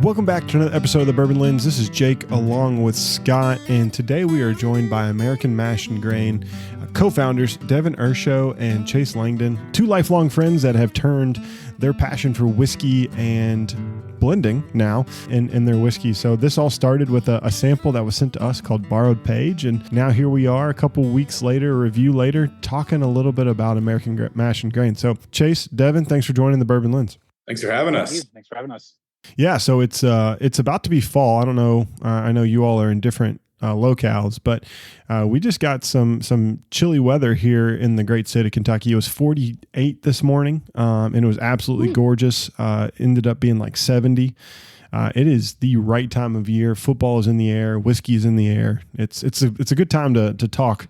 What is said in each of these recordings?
Welcome back to another episode of the Bourbon Lens. This is Jake along with Scott, and today we are joined by American Mash and Grain co-founders Devin Ershow and Chase Langdon, two lifelong friends that have turned their passion for whiskey and blending now in their whiskey. So this all started with a sample that was sent to us called Borrowed Page, and now here we are a couple weeks later, a review later, talking a little bit about American Mash and Grain. So Chase, Devin, thanks for joining the Bourbon Lens. Thanks for having us. Thanks for having us. Yeah, so it's about to be fall. I don't know. I know you all are in different locales, but we just got some chilly weather here in the great state of Kentucky. It was 48 this morning, and it was absolutely gorgeous. Ended up being like 70. It is the right time of year. Football is in the air. Whiskey is in the air. It's a good time to talk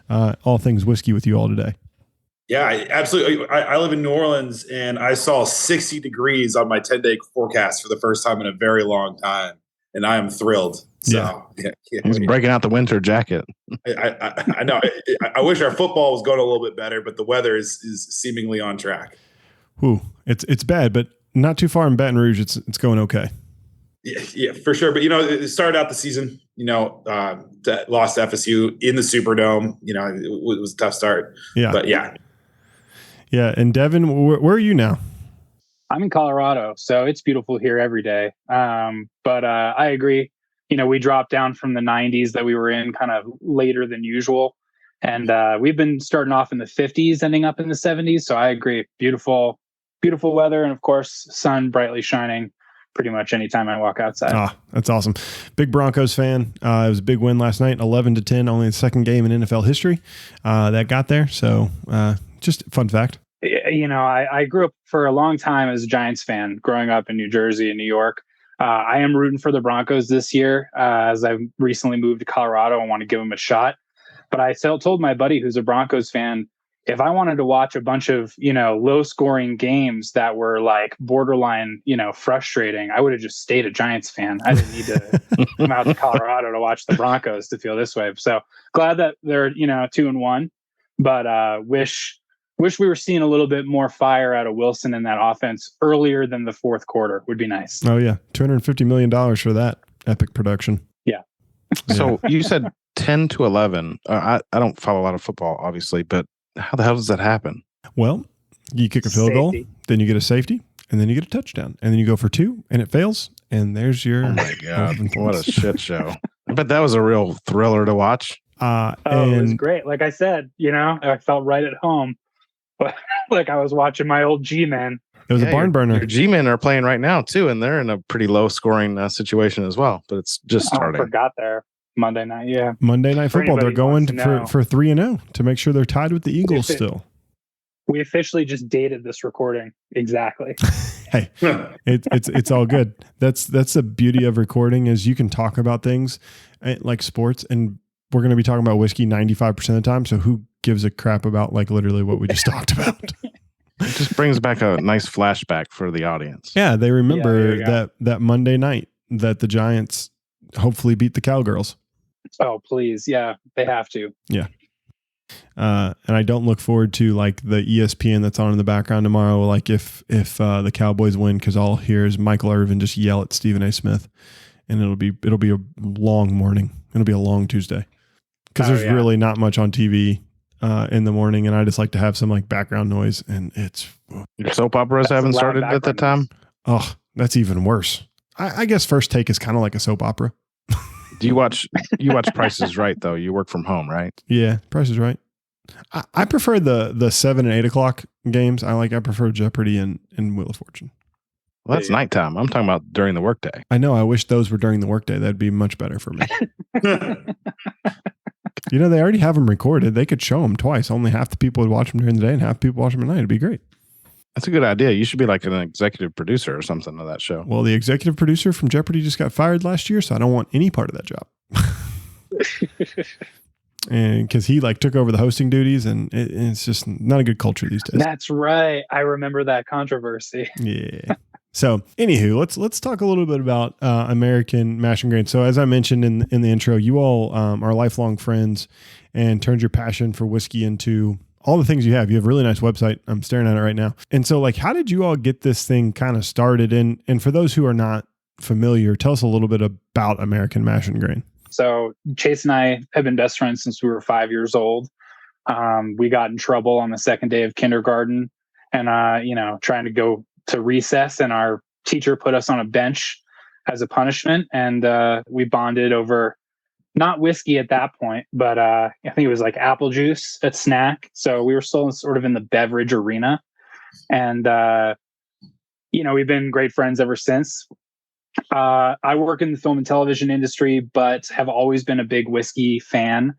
all things whiskey with you all today. Yeah, absolutely. I live in New Orleans, and I saw 60 degrees on my 10-day forecast for the first time in a very long time, and I am thrilled. So, yeah. He's breaking out the winter jacket. I know. I wish our football was going a little bit better, but the weather is seemingly on track. Whew, it's bad, but not too far in Baton Rouge. It's going okay. Yeah, for sure. But it started out the season. Lost to FSU in the Superdome. It was a tough start. Yeah, but yeah. Yeah, and Devin, where are you now? I'm in Colorado, so it's beautiful here every day. But I agree. We dropped down from the 90s that we were in kind of later than usual. And we've been starting off in the 50s, ending up in the 70s. So I agree. Beautiful, beautiful weather. And of course, sun brightly shining pretty much anytime I walk outside. Ah, that's awesome. Big Broncos fan. It was a big win last night, 11-10, only the second game in NFL history that got there. So just fun fact. I grew up for a long time as a Giants fan, growing up in New Jersey and New York. I am rooting for the Broncos this year as I've recently moved to Colorado. I want to give them a shot. But I told my buddy who's a Broncos fan, if I wanted to watch a bunch of, low scoring games that were like borderline, frustrating, I would have just stayed a Giants fan. I didn't need to come out to Colorado to watch the Broncos to feel this way. So glad that they're, 2-1, but wish we were seeing a little bit more fire out of Wilson in that offense earlier than the fourth quarter would be nice. Oh yeah. $250 million for that epic production. Yeah. So you said 10-11. I don't follow a lot of football, obviously, but how the hell does that happen? Well, you kick a field goal, then you get a safety, and then you get a touchdown, and then you go for two, and it fails, and there's your... Oh my God, what a shit show. I bet that was a real thriller to watch. It was great. Like I said, I felt right at home. Like I was watching my old G-Men. It was a barn burner. Your G-Men are playing right now, too, and they're in a pretty low-scoring situation as well, but it's just starting. I forgot there. Monday night, yeah. Monday Night Football. They're going for 3-0 to make sure they're tied with the Eagles still. We officially just dated this recording. Exactly. Hey, it's all good. That's the beauty of recording is you can talk about things like sports, and we're going to be talking about whiskey 95% of the time. So who gives a crap about like literally what we just talked about? It just brings back a nice flashback for the audience. Yeah, they remember that Monday night that the Giants hopefully beat the Cowgirls. Oh, please. Yeah, they have to. Yeah. And I don't look forward to like the ESPN that's on in the background tomorrow. Like if the Cowboys win, because all I'll hear is Michael Irvin just yell at Stephen A. Smith, and it'll be a long morning. It'll be a long Tuesday because there's really not much on TV in the morning, and I just like to have some like background noise. And it's your soap operas haven't started at that time. Oh, that's even worse. I guess First Take is kind of like a soap opera. Do you watch Price is Right though? You work from home, right? Yeah, Price is Right. I prefer the 7 and 8 o'clock games. I prefer Jeopardy and Wheel of Fortune. Well, that's nighttime. I'm talking about during the workday. I know. I wish those were during the workday. That'd be much better for me. They already have them recorded. They could show them twice. Only half the people would watch them during the day and half the people watch them at night. It'd be great. That's a good idea. You should be like an executive producer or something of that show. Well, the executive producer from Jeopardy just got fired last year, so I don't want any part of that job. And because he like took over the hosting duties, and it's just not a good culture these days. That's right. I remember that controversy. Yeah. So, anywho, let's talk a little bit about American Mash and Grain. So, as I mentioned in the intro, you all are lifelong friends and turned your passion for whiskey into all the things you have. You have a really nice website. I'm staring at it right now. And so, like, how did you all get this thing kind of started? And for those who are not familiar, tell us a little bit about American Mash and Grain. So Chase and I have been best friends since we were 5 years old. We got in trouble on the second day of kindergarten and, trying to go to recess, and our teacher put us on a bench as a punishment. And we bonded over not whiskey at that point, but I think it was like apple juice at snack. So we were still sort of in the beverage arena. And, we've been great friends ever since. I work in the film and television industry, but have always been a big whiskey fan,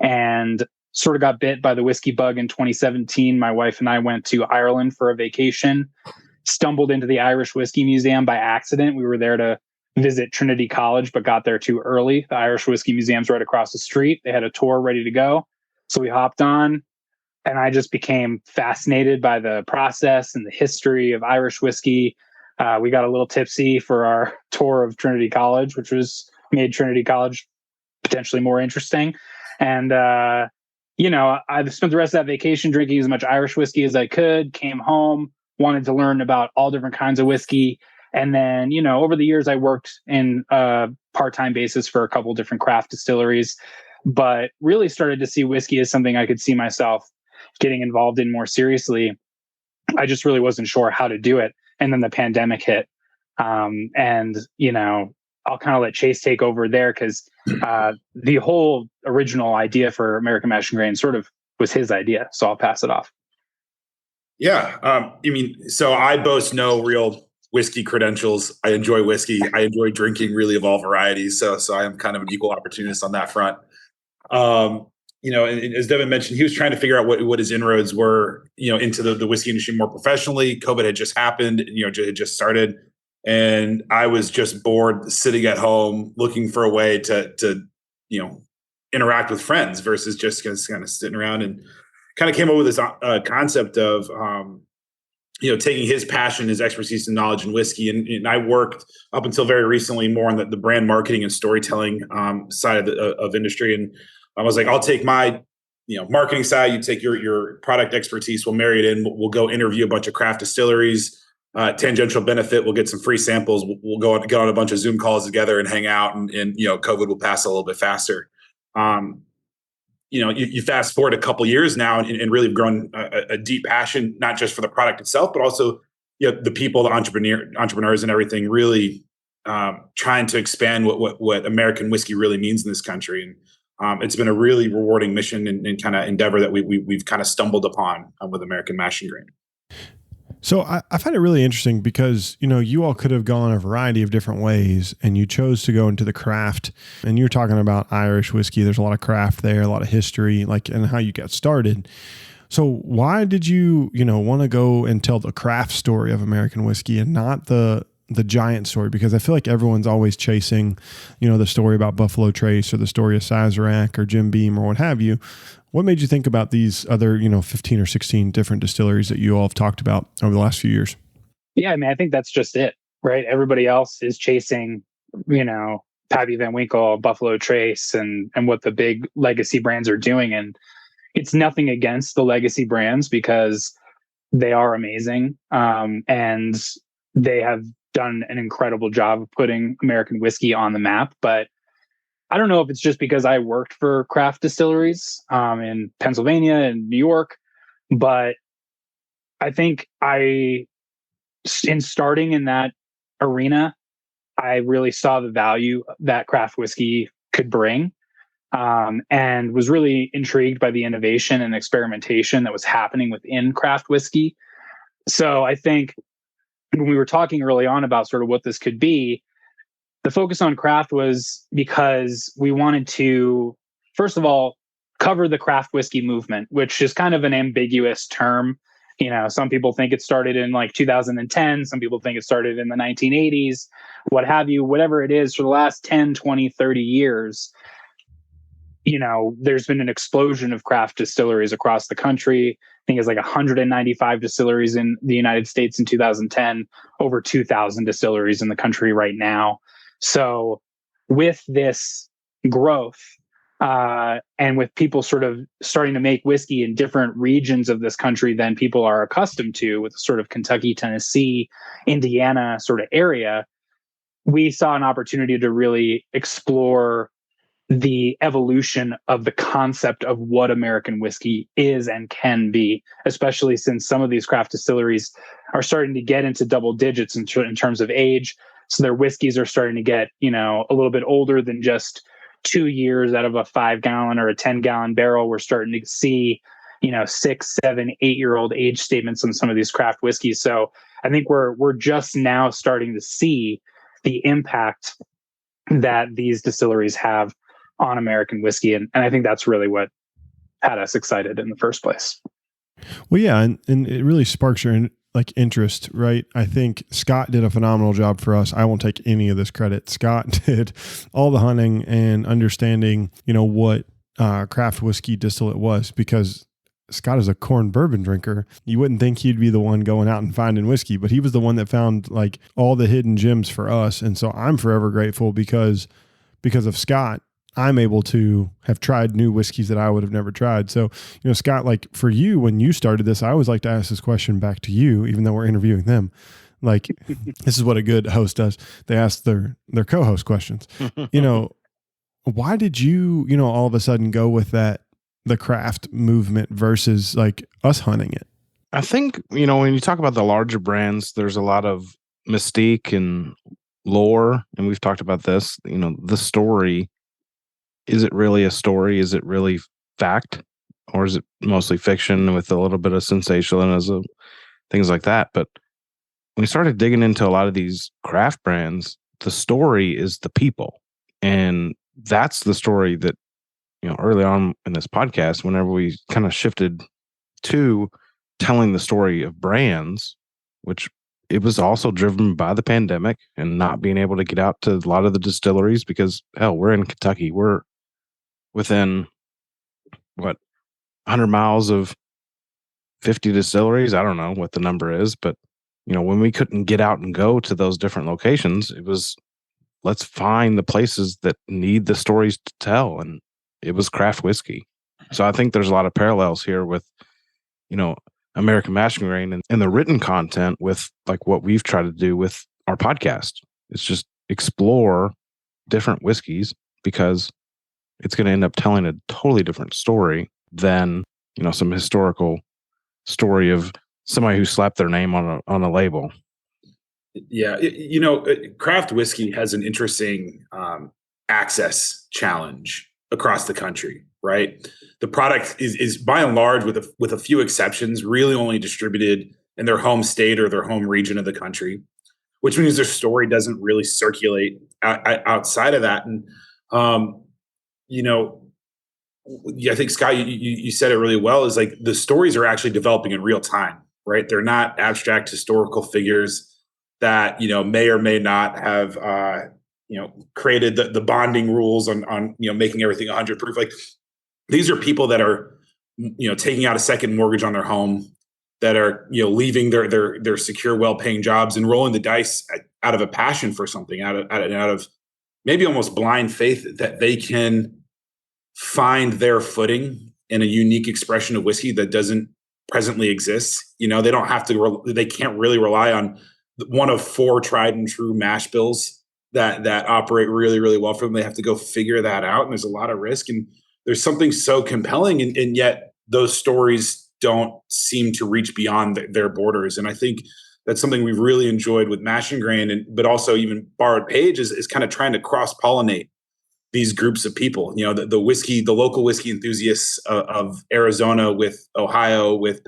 and sort of got bit by the whiskey bug in 2017. My wife and I went to Ireland for a vacation, stumbled into the Irish Whiskey Museum by accident. We were there to visit Trinity College, but got there too early. The Irish Whiskey Museum's right across the street. They had a tour ready to go. So we hopped on, and I just became fascinated by the process and the history of Irish whiskey. We got a little tipsy for our tour of Trinity College, which made Trinity College potentially more interesting. And, I've spent the rest of that vacation drinking as much Irish whiskey as I could, came home, wanted to learn about all different kinds of whiskey. And then, over the years, I worked in a part-time basis for a couple different craft distilleries, but really started to see whiskey as something I could see myself getting involved in more seriously. I just really wasn't sure how to do it. And then the pandemic hit. I'll kind of let Chase take over there, because the whole original idea for American Mash and Grain sort of was his idea. So I'll pass it off. Yeah. So I boast no real whiskey credentials. I enjoy whiskey. I enjoy drinking really of all varieties. So I am kind of an equal opportunist on that front. And as Devin mentioned, he was trying to figure out what his inroads were, into the whiskey industry more professionally. COVID had just happened, it just started. And I was just bored sitting at home looking for a way to interact with friends versus just kind of sitting around, and kind of came up with this concept of, taking his passion, his expertise and knowledge in whiskey. And I worked up until very recently more on the brand marketing and storytelling side of industry. And I was like, I'll take my, marketing side. You take your product expertise. We'll marry it in. We'll go interview a bunch of craft distilleries. Tangential benefit. We'll get some free samples. We'll get on a bunch of Zoom calls together and hang out. And COVID will pass a little bit faster. You fast forward a couple years now and really have grown a deep passion, not just for the product itself, but also the people, the entrepreneurs, and everything. Really trying to expand what American whiskey really means in this country. And it's been a really rewarding mission and kind of endeavor that we've kind of stumbled upon with American Mash and Grain. So I find it really interesting because, you all could have gone a variety of different ways, and you chose to go into the craft. And you're talking about Irish whiskey. There's a lot of craft there, a lot of history, and how you got started. So why did you, want to go and tell the craft story of American whiskey and not the giant story? Because I feel like everyone's always chasing, the story about Buffalo Trace or the story of Sazerac or Jim Beam or what have you. What made you think about these other, 15 or 16 different distilleries that you all have talked about over the last few years? Yeah, I think that's just it, right? Everybody else is chasing, Pappy Van Winkle, Buffalo Trace, and what the big legacy brands are doing. And it's nothing against the legacy brands, because they are amazing. And they have done an incredible job of putting American whiskey on the map. But I don't know if it's just because I worked for craft distilleries in Pennsylvania and New York, but I think in starting in that arena, I really saw the value that craft whiskey could bring, and was really intrigued by the innovation and experimentation that was happening within craft whiskey. So I think when we were talking early on about sort of what this could be, the focus on craft was because we wanted to, first of all, cover the craft whiskey movement, which is kind of an ambiguous term. Some people think it started in like 2010. Some people think it started in the 1980s, what have you, whatever it is. For the last 10, 20, 30 years, there's been an explosion of craft distilleries across the country. I think it's like 195 distilleries in the United States in 2010, over 2,000 distilleries in the country right now. So with this growth, and with people sort of starting to make whiskey in different regions of this country than people are accustomed to, with sort of Kentucky, Tennessee, Indiana sort of area, we saw an opportunity to really explore the evolution of the concept of what American whiskey is and can be, especially since some of these craft distilleries are starting to get into double digits in terms of age. So their whiskeys are starting to get, a little bit older than just 2 years out of a 5-gallon or a 10-gallon barrel. We're starting to see, 6, 7, 8-year-old age statements on some of these craft whiskeys. So I think we're just now starting to see the impact that these distilleries have on American whiskey. And I think that's really what had us excited in the first place. Well, yeah. And it really sparks your interest, right? I think Scott did a phenomenal job for us. I won't take any of this credit. Scott did all the hunting and understanding, what craft whiskey distillate was, because Scott is a corn bourbon drinker. You wouldn't think he'd be the one going out and finding whiskey, but he was the one that found like all the hidden gems for us. And so I'm forever grateful because of Scott. I'm able to have tried new whiskeys that I would have never tried. So, Scott, like for you, when you started this, I always like to ask this question back to you, even though we're interviewing them. Like, this is what a good host does. They ask their co-host questions. Why did you, all of a sudden go with the craft movement versus like us hunting it? I think, when you talk about the larger brands, there's a lot of mystique and lore. And we've talked about this, the story. Is it really a story? Is it really fact? Or is it mostly fiction with a little bit of sensationalism, things like that? But when we started digging into a lot of these craft brands, the story is the people. And that's the story that, early on in this podcast, whenever we kind of shifted to telling the story of brands, which it was also driven by the pandemic and not being able to get out to a lot of the distilleries because, hell, we're in Kentucky. We're within, 100 miles of 50 distilleries. I don't know what the number is, but, when we couldn't get out and go to those different locations, it was, let's find the places that need the stories to tell. And it was craft whiskey. So I think there's a lot of parallels here with, American Mash Grain and the written content with like what we've tried to do with our podcast. It's just explore different whiskeys because it's going to end up telling a totally different story than, some historical story of somebody who slapped their name on a label. Yeah. Craft whiskey has an interesting access challenge across the country, right? The product is by and large, with a few exceptions, really only distributed in their home state or their home region of the country, which means their story doesn't really circulate outside of that. And, I think, Scott, you said it really well, is like the stories are actually developing in real time, right? They're not abstract historical figures that, may or may not have, created the bonding rules on making everything 100 proof. Like these are people that are, taking out a second mortgage on their home, that are, leaving their secure, well-paying jobs and rolling the dice out of a passion for something, out of maybe almost blind faith that they can find their footing in a unique expression of whiskey that doesn't presently exist. They don't have to, they can't really rely on one of 4 tried and true mash bills that operate really, really well for them. They have to go figure that out. And there's a lot of risk. And there's something so compelling. And yet those stories don't seem to reach beyond their borders. And I think that's something we've really enjoyed with Mash Grain, but also even Borrowed Page is kind of trying to cross-pollinate these groups of people, the local whiskey enthusiasts of Arizona with Ohio, with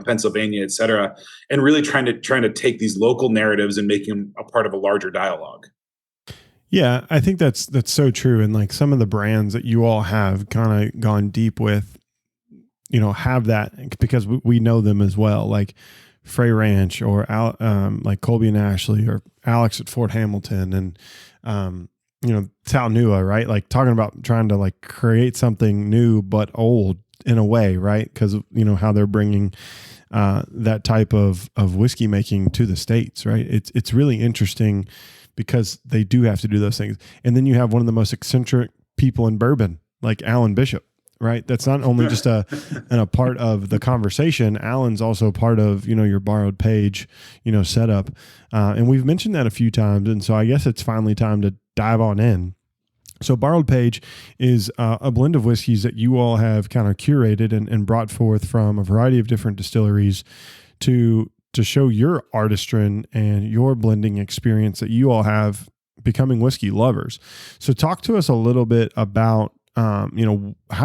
Pennsylvania, et cetera, and really trying to take these local narratives and make them a part of a larger dialogue. Yeah, I think that's so true. And like some of the brands that you all have kind of gone deep with, have that because we know them as well, like Frey Ranch or like Colby and Ashley or Alex at Fort Hamilton and, Talnua, right? Like talking about trying to like create something new, but old in a way, right? Because, how they're bringing that type of whiskey making to the States, right? It's really interesting because they do have to do those things. And then you have one of the most eccentric people in bourbon, like Alan Bishop. right? That's not only just a part of the conversation. Alan's also part of, your borrowed page, setup. And we've mentioned that a few times. And so I guess it's finally time to dive on in. So Borrowed Page is a blend of whiskeys that you all have kind of curated and brought forth from a variety of different distilleries to show your artistry and your blending experience that you all have becoming whiskey lovers. So talk to us a little bit about, how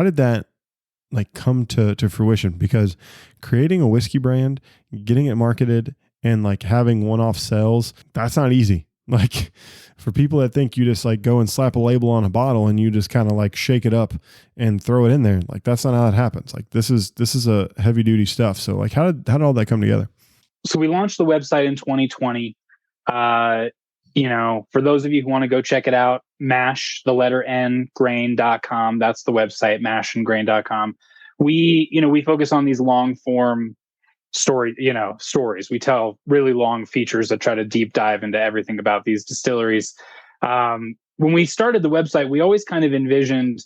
did that come to fruition? Because creating a whiskey brand, getting it marketed, and having one-off sales, that's not easy. For people that think you just go and slap a label on a bottle and you just kind of shake it up and throw it in there, that's not how it happens. This is a heavy duty stuff. So how did all that come together? So we launched the website in 2020. For those of you who want to go check it out, mash, the letter N, grain.com. That's the website, mashandgrain.com. We focus on these long form stories. We tell really long features that try to deep dive into everything about these distilleries. When we started the website, we always kind of envisioned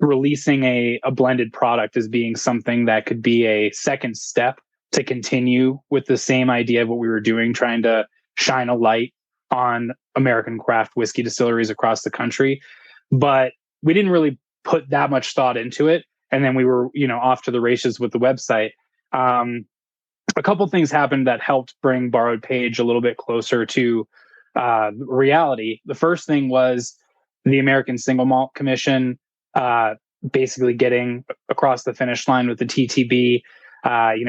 releasing a blended product as being something that could be a second step to continue with the same idea of what we were doing, trying to shine a light on American craft whiskey distilleries across the country. But we didn't really put that much thought into it. And then we were, off to the races with the website. A couple things happened that helped bring Borrowed Page a little bit closer to reality. The first thing was the American Single Malt Commission basically getting across the finish line with the TTB.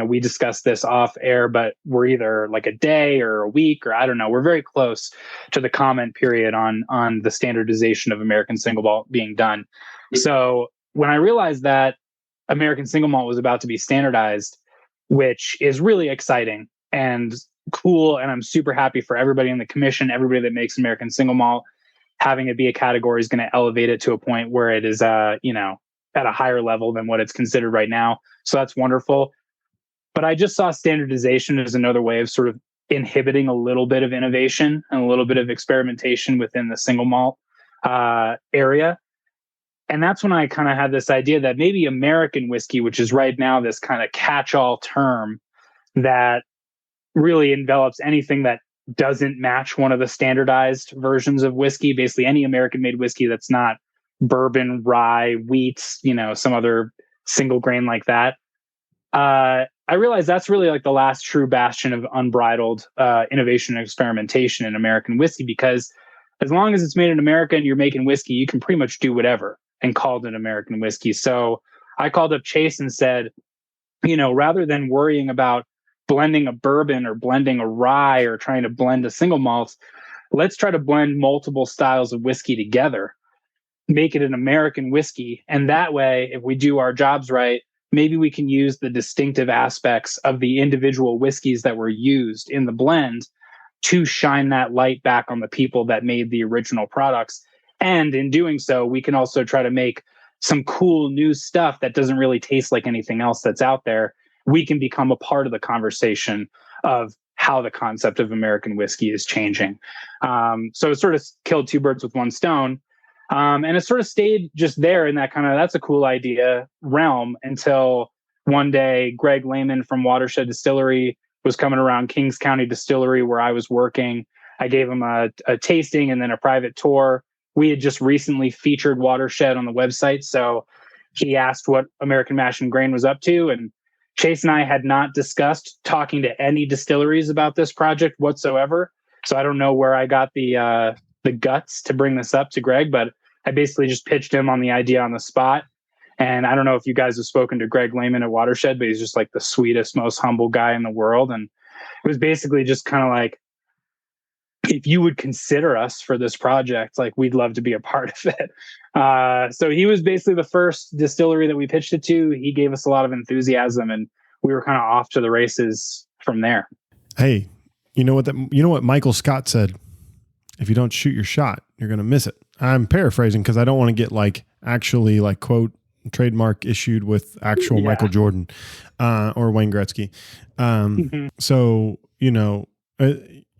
We discussed this off air, but we're either a day or a week, or I don't know. We're very close to the comment period on the standardization of American Single Malt being done. So when I realized that American Single Malt was about to be standardized, which is really exciting and cool, and I'm super happy for everybody in the commission, everybody that makes American Single Malt, having it be a category is going to elevate it to a point where it is, at a higher level than what it's considered right now. So that's wonderful. But I just saw standardization as another way of sort of inhibiting a little bit of innovation and a little bit of experimentation within the single malt area. And that's when I kind of had this idea that maybe American whiskey, which is right now this kind of catch-all term that really envelops anything that doesn't match one of the standardized versions of whiskey, basically any American-made whiskey that's not bourbon, rye, wheat, some other single grain like that. I realized that's really the last true bastion of unbridled innovation and experimentation in American whiskey, because as long as it's made in America and you're making whiskey, you can pretty much do whatever and call it an American whiskey. So I called up Chase and said, rather than worrying about blending a bourbon or blending a rye or trying to blend a single malt, let's try to blend multiple styles of whiskey together, make it an American whiskey. And that way, if we do our jobs right, maybe we can use the distinctive aspects of the individual whiskeys that were used in the blend to shine that light back on the people that made the original products. And in doing so, we can also try to make some cool new stuff that doesn't really taste like anything else that's out there. We can become a part of the conversation of how the concept of American whiskey is changing. So it sort of killed two birds with one stone. And it sort of stayed just there in that that's a cool idea realm until one day Greg Lehman from Watershed Distillery was coming around Kings County Distillery where I was working. I gave him a tasting and then a private tour. We had just recently featured Watershed on the website. So he asked what American Mash and Grain was up to. And Chase and I had not discussed talking to any distilleries about this project whatsoever. So I don't know where I got the guts to bring this up to Greg, but I basically just pitched him on the idea on the spot. And I don't know if you guys have spoken to Greg Lehman at Watershed, but he's just the sweetest, most humble guy in the world. And it was basically just if you would consider us for this project, we'd love to be a part of it. So he was basically the first distillery that we pitched it to. He gave us a lot of enthusiasm and we were kind of off to the races from there. Hey, you know what Michael Scott said? If you don't shoot your shot, you're going to miss it. I'm paraphrasing because I don't want to get actually quote trademark issued with actual Michael Jordan or Wayne Gretzky. So, you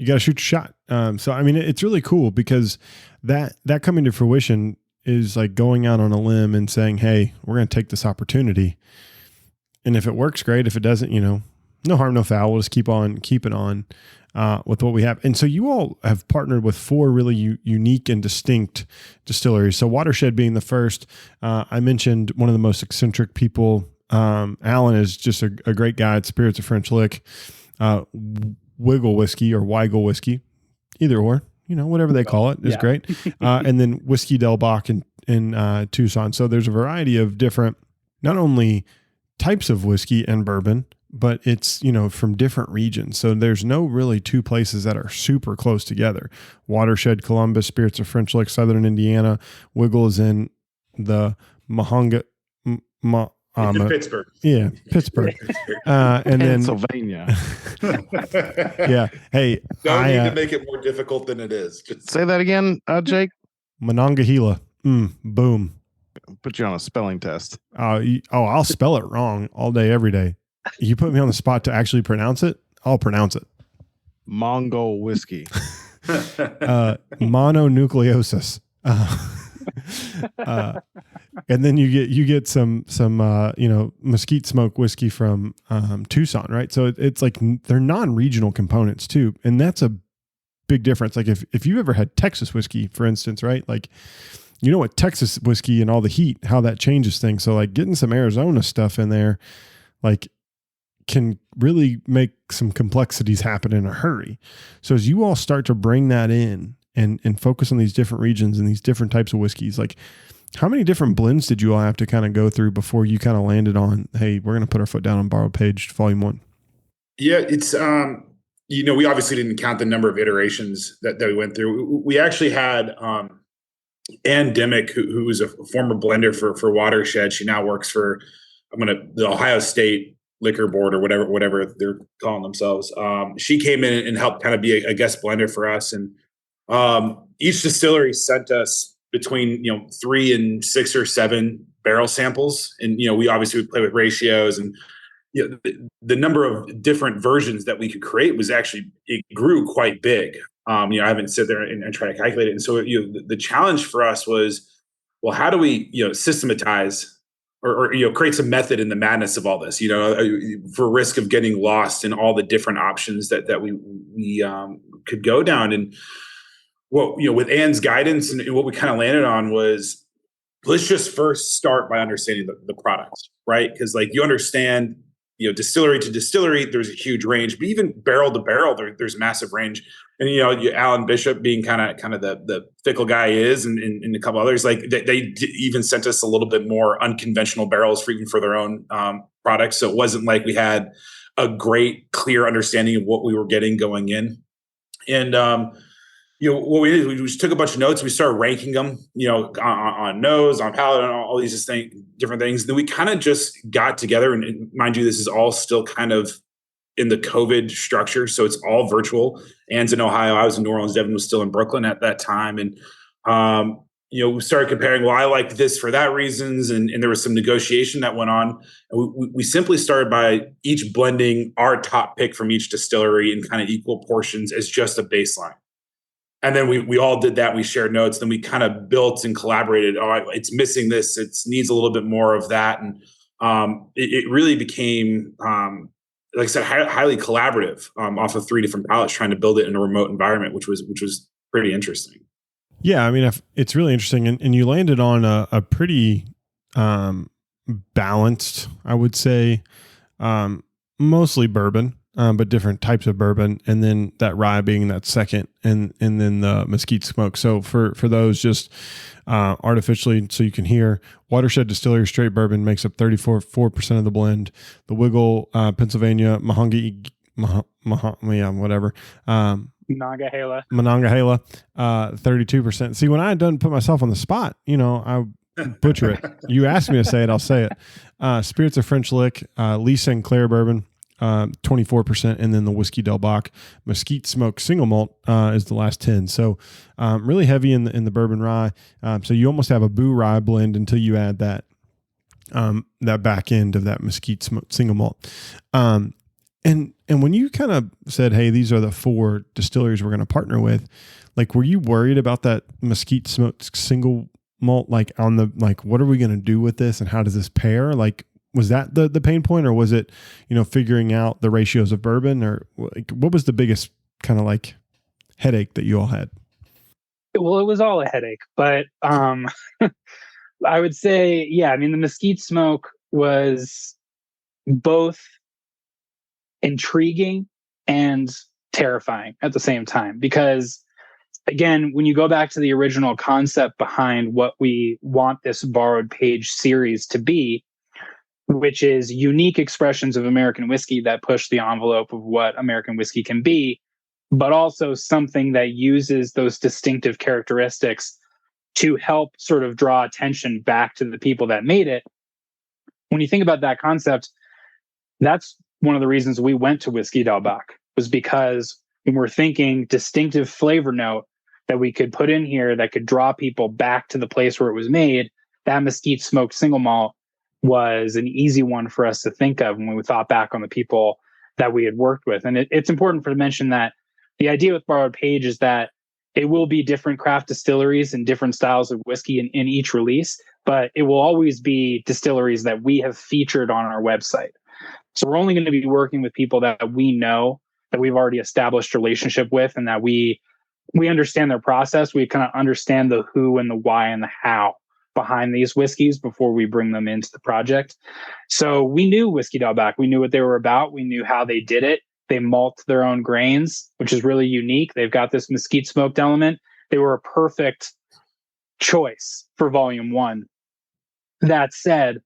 got to shoot your shot. So, I mean, it's really cool because that coming to fruition, is like going out on a limb and saying, hey, we're going to take this opportunity. And if it works, great. If it doesn't, no harm, no foul. We'll just keep on keeping on with what we have. And so you all have partnered with 4 really unique and distinct distilleries. So Watershed being the first, I mentioned one of the most eccentric people. Alan is just a great guy at Spirits of French Lick, Wiggle Whiskey or Weigel Whiskey, either or, whatever they call it is great. And then Whiskey Del Bach in Tucson. So there's a variety of different, not only types of whiskey and bourbon, but it's, from different regions. So there's no really 2 places that are super close together. Watershed, Columbus, Spirits of French Lick, Southern Indiana. Wiggle is in the Mahonga, in Pittsburgh. Yeah, Pittsburgh. And Pennsylvania. Yeah. Hey, don't need to make it more difficult than it is. Just say that again, Jake. Monongahela. Boom. Put you on a spelling test. I'll spell it wrong all day, every day. You put me on the spot to actually pronounce it, I'll pronounce it. Mongol whiskey. Mononucleosis. And then you get some mesquite smoke whiskey from Tucson, right? So it's like they're non-regional components too, and that's a big difference. Like if you've ever had Texas whiskey, for instance, right? Like what Texas whiskey and all the heat, how that changes things. So like getting some Arizona stuff in there, like can really make some complexities happen in a hurry. So as you all start to bring that in and focus on these different regions and these different types of whiskeys, like how many different blends did you all have to kind of go through before you kind of landed on, hey, we're going to put our foot down on Borrowed Page Volume 1? Yeah, it's, we obviously didn't count the number of iterations that we went through. We actually had Ann Dimmick, who was a former blender for Watershed. She now works for the Ohio State Liquor Board or whatever they're calling themselves. She came in and helped kind of be a guest blender for us. And each distillery sent us between 3 and 6 or 7 barrel samples, and we obviously would play with ratios, and the number of different versions that we could create it grew quite big. I haven't sit there and try to calculate it. And so the challenge for us was, well, how do we systematize or create some method in the madness of all this, for risk of getting lost in all the different options that we could go down. And with Ann's guidance and what we kind of landed on was, let's just first start by understanding the product, right? Because you understand, distillery to distillery, there's a huge range, but even barrel to barrel, there's massive range. And Alan Bishop being kind of the fickle guy is, and a couple others, they even sent us a little bit more unconventional barrels for their own products. So it wasn't like we had a great clear understanding of what we were getting going in. And what we did, we just took a bunch of notes. We started ranking them, on nose, on palate, and all these different things. Then we kind of just got together, and mind you, this is all still kind of in the COVID structure, so it's all virtual. Ann's in Ohio, I was in New Orleans, Devin was still in Brooklyn at that time, and we started comparing. Well, I like this for that reasons, and there was some negotiation that went on. And we simply started by each blending our top pick from each distillery in kind of equal portions as just a baseline. And then we all did that. We shared notes. Then we kind of built and collaborated. Oh, it's missing this. It needs a little bit more of that. And it really became, like I said, highly collaborative off of 3 different palettes, trying to build it in a remote environment, which was pretty interesting. Yeah, I mean, it's really interesting. And you landed on a pretty balanced, I would say, mostly bourbon. But different types of bourbon, and then that rye being that second, and then the mesquite smoke. So for those, just artificially, so you can hear, Watershed Distillery straight bourbon makes up 34% of the blend. The Wiggle, Pennsylvania, Monongahela, Monongahela, 32%. See, when I done put myself on the spot, I butcher it. You asked me to say it, I'll say it. Spirits of French Lick, Lee St. Clair bourbon, 24%, and then the Whiskey Del Bach mesquite smoke single malt is the last 10. So really heavy in the bourbon rye. So you almost have a boo rye blend until you add that back end of that mesquite smoke single malt. And when you kind of said, hey, these are the 4 distilleries we're going to partner with, were you worried about that mesquite smoke single malt, like on the, like, what are we going to do with this and how does this pair? Like, was that the pain point, or was it, figuring out the ratios of bourbon, or like, what was the biggest kind of like headache that you all had? Well, it was all a headache, but I would say, yeah, I mean, the mesquite smoke was both intriguing and terrifying at the same time, because again, when you go back to the original concept behind what we want this Borrowed Page series to be, which is unique expressions of American whiskey that push the envelope of what American whiskey can be, but also something that uses those distinctive characteristics to help sort of draw attention back to the people that made it. When you think about that concept, that's one of the reasons we went to Whiskey Dalbach, was because when we're thinking distinctive flavor note that we could put in here that could draw people back to the place where it was made, that mesquite smoked single malt was an easy one for us to think of when we thought back on the people that we had worked with. And it's important to mention that the idea with Borrowed Page is that it will be different craft distilleries and different styles of whiskey in each release, but it will always be distilleries that we have featured on our website. So we're only going to be working with people that we know, that we've already established a relationship with, and that we understand their process. We kind of understand the who and the why and the how behind these whiskeys before we bring them into the project. So we knew Whiskey Dalbach. We knew what they were about. We knew how they did it. They malt their own grains, which is really unique. They've got this mesquite smoked element. They were a perfect choice for volume 1. That said,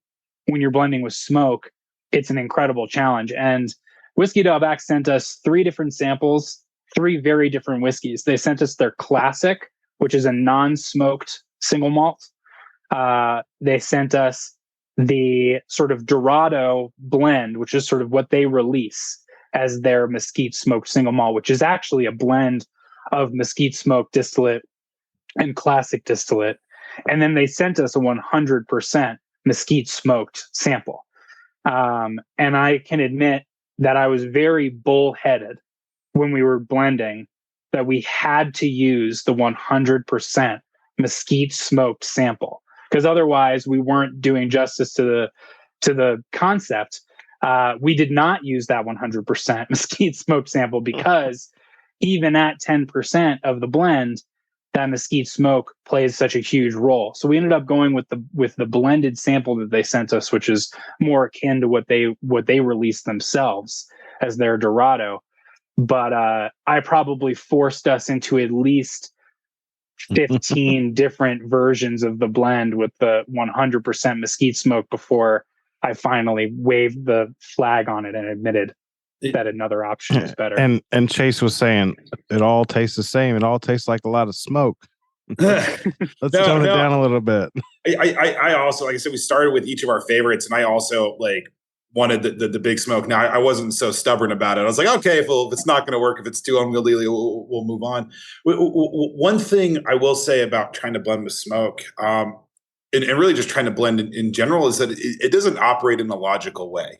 when you're blending with smoke, it's an incredible challenge. And Whiskey Dalbach sent us 3 different samples, 3 very different whiskeys. They sent us their classic, which is a non-smoked single malt. They sent us the sort of Dorado blend, which is sort of what they release as their mesquite smoked single malt, which is actually a blend of mesquite smoked distillate and classic distillate. And then they sent us a 100% mesquite smoked sample. And I can admit that I was very bullheaded when we were blending, that we had to use the 100% mesquite smoked sample, because otherwise we weren't doing justice to the concept. We did not use that 100% mesquite smoked sample, because even at 10% of the blend, that mesquite smoke plays such a huge role. So we ended up going with the blended sample that they sent us, which is more akin to what they released themselves as their Dorado. But I probably forced us into at least 15 different versions of the blend with the 100% mesquite smoke before I finally waved the flag on it and admitted that another option is better. And Chase was saying it all tastes the same. It all tastes like a lot of smoke. Let's tone it down a little bit. I also, like I said, we started with each of our favorites, and I also like wanted the big smoke. Now I wasn't so stubborn about it. I was like, okay, if it's not going to work, if it's too unwieldy, we'll move on. One thing I will say about trying to blend with smoke, and really just trying to blend in general, is that it doesn't operate in a logical way,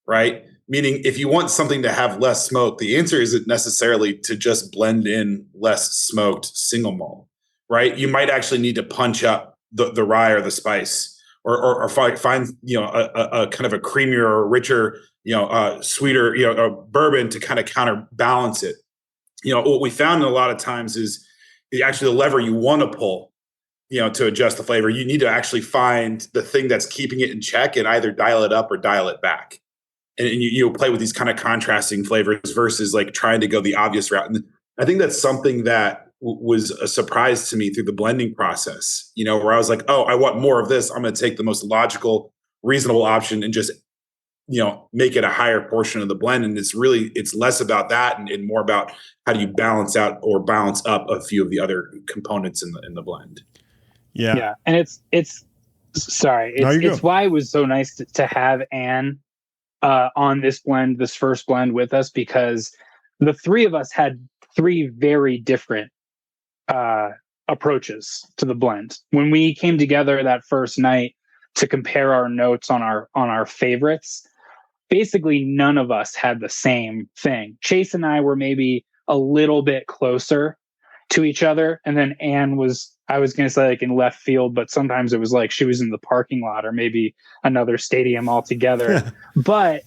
right? Meaning, if you want something to have less smoke, the answer isn't necessarily to just blend in less smoked single malt, right? You might actually need to punch up the rye or the spice, or find a kind of a creamier or richer, sweeter, bourbon to kind of counterbalance it. What we found a lot of times is actually the lever you want to pull, to adjust the flavor. You need to actually find the thing that's keeping it in check and either dial it up or dial it back. And you play with these kind of contrasting flavors versus like trying to go the obvious route. And I think that's something that was a surprise to me through the blending process, where I was like, oh, I want more of this. I'm going to take the most logical, reasonable option and just, make it a higher portion of the blend. And it's less about that and more about how do you balance out or balance up a few of the other components in the blend. Yeah. And it's why it was so nice to have Anne on this first blend with us, because the 3 of us had 3 very different approaches to the blend. When we came together that first night to compare our notes on our favorites, basically none of us had the same thing. Chase and I were maybe a little bit closer to each other, and then Anne was I was going to say like in left field, but sometimes it was like she was in the parking lot or maybe another stadium altogether. But,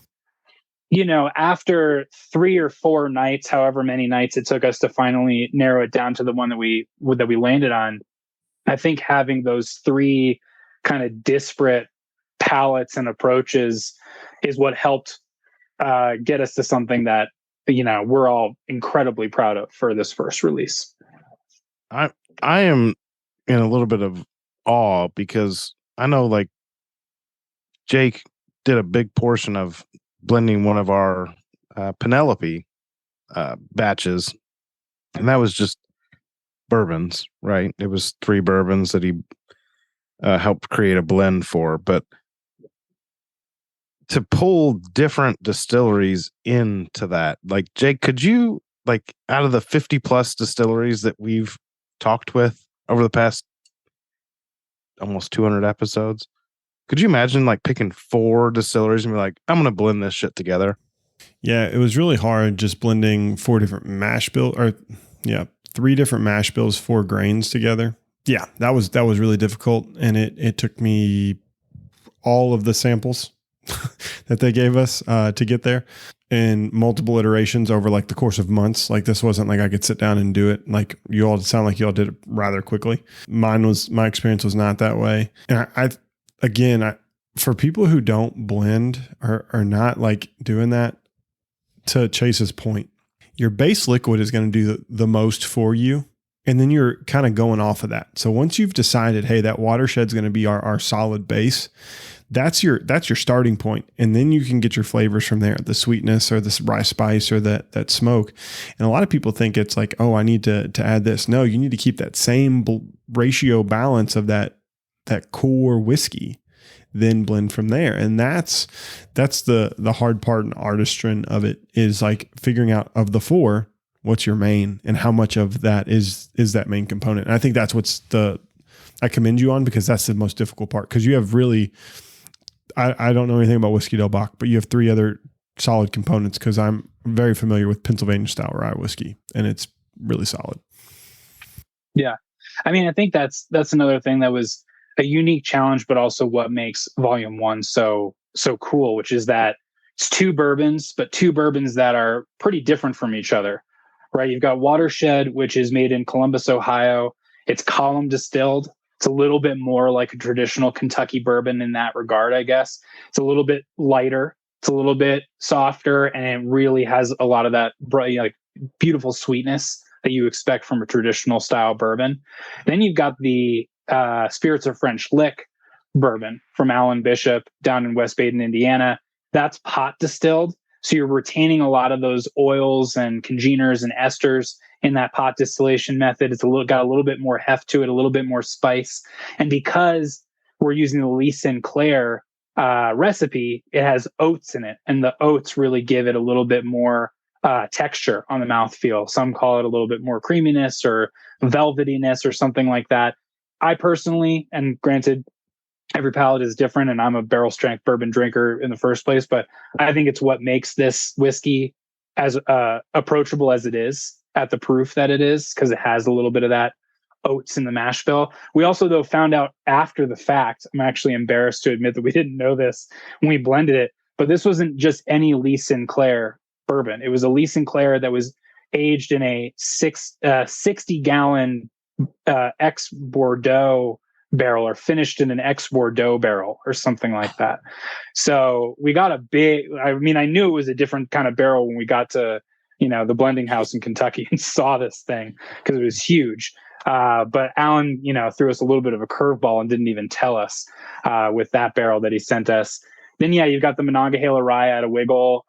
after 3 or 4 nights, however many nights it took us to finally narrow it down to the one that we landed on, I think having those 3 kind of disparate palettes and approaches is what helped get us to something that, we're all incredibly proud of for this first release. I am in a little bit of awe because I know like Jake did a big portion of blending one of our Penelope batches, and that was just bourbons, right? It was 3 bourbons that he helped create a blend for, but to pull different distilleries into that, like Jake, could you, like, out of the 50 plus distilleries that we've talked with over the past almost 200 episodes, could you imagine like picking 4 distilleries and be like, I'm going to blend this shit together? Yeah, it was really hard just blending 4 different mash bills, or 3 different mash bills, 4 grains together. Yeah, that was really difficult, and it took me all of the samples that they gave us to get there, and multiple iterations over like the course of months. Like, this wasn't like I could sit down and do it. Like, you all sound like you all did it rather quickly. My experience was not that way. And I for people who don't blend or are not like doing that, to Chase's point, your base liquid is going to do the most for you. And then you're kind of going off of that. So once you've decided, hey, that watershed's going to be our solid base, that's your starting point. And then you can get your flavors from there, the sweetness or the rye spice or that smoke. And a lot of people think it's like, oh, I need to add this. No, you need to keep that same ratio balance of that core whiskey, then blend from there. And that's the hard part and artistry of it, is like figuring out, of the 4, what's your main and how much of that is that main component. And I think that's I commend you on, because that's the most difficult part, because you have really, I don't know anything about Whiskey Del Bach, but you have 3 other solid components, because I'm very familiar with Pennsylvania style rye whiskey, and it's really solid. Yeah. I mean, I think that's another thing that was a unique challenge, but also what makes Volume 1 so cool, which is that it's 2 bourbons, but 2 bourbons that are pretty different from each other, right? You've got Watershed, which is made in Columbus, Ohio. It's column distilled. It's a little bit more like a traditional Kentucky bourbon in that regard, I guess. It's a little bit lighter. It's a little bit softer, and it really has a lot of that bright, like, beautiful sweetness that you expect from a traditional style bourbon. Then you've got the Spirits of French Lick bourbon from Alan Bishop down in West Baden, Indiana. That's pot distilled. So you're retaining a lot of those oils and congeners and esters in that pot distillation method. It's got a little bit more heft to it, a little bit more spice. And because we're using the Lee Sinclair recipe, it has oats in it. And the oats really give it a little bit more texture on the mouthfeel. Some call it a little bit more creaminess or velvetiness or something like that. I personally, and granted, every palate is different, and I'm a barrel strength bourbon drinker in the first place, but I think it's what makes this whiskey as approachable as it is at the proof that it is, because it has a little bit of that oats in the mash bill. We also, though, found out after the fact, I'm actually embarrassed to admit that we didn't know this when we blended it, but this wasn't just any Lee Sinclair bourbon. It was a Lee Sinclair that was aged in a 60-gallon ex Bordeaux barrel, or finished in an ex Bordeaux barrel or something like that. So we got a big, I knew it was a different kind of barrel when we got to, the blending house in Kentucky and saw this thing, because it was huge. But Alan, threw us a little bit of a curveball and didn't even tell us with that barrel that he sent us. Then, you've got the Monongahela Rye out of Wiggle.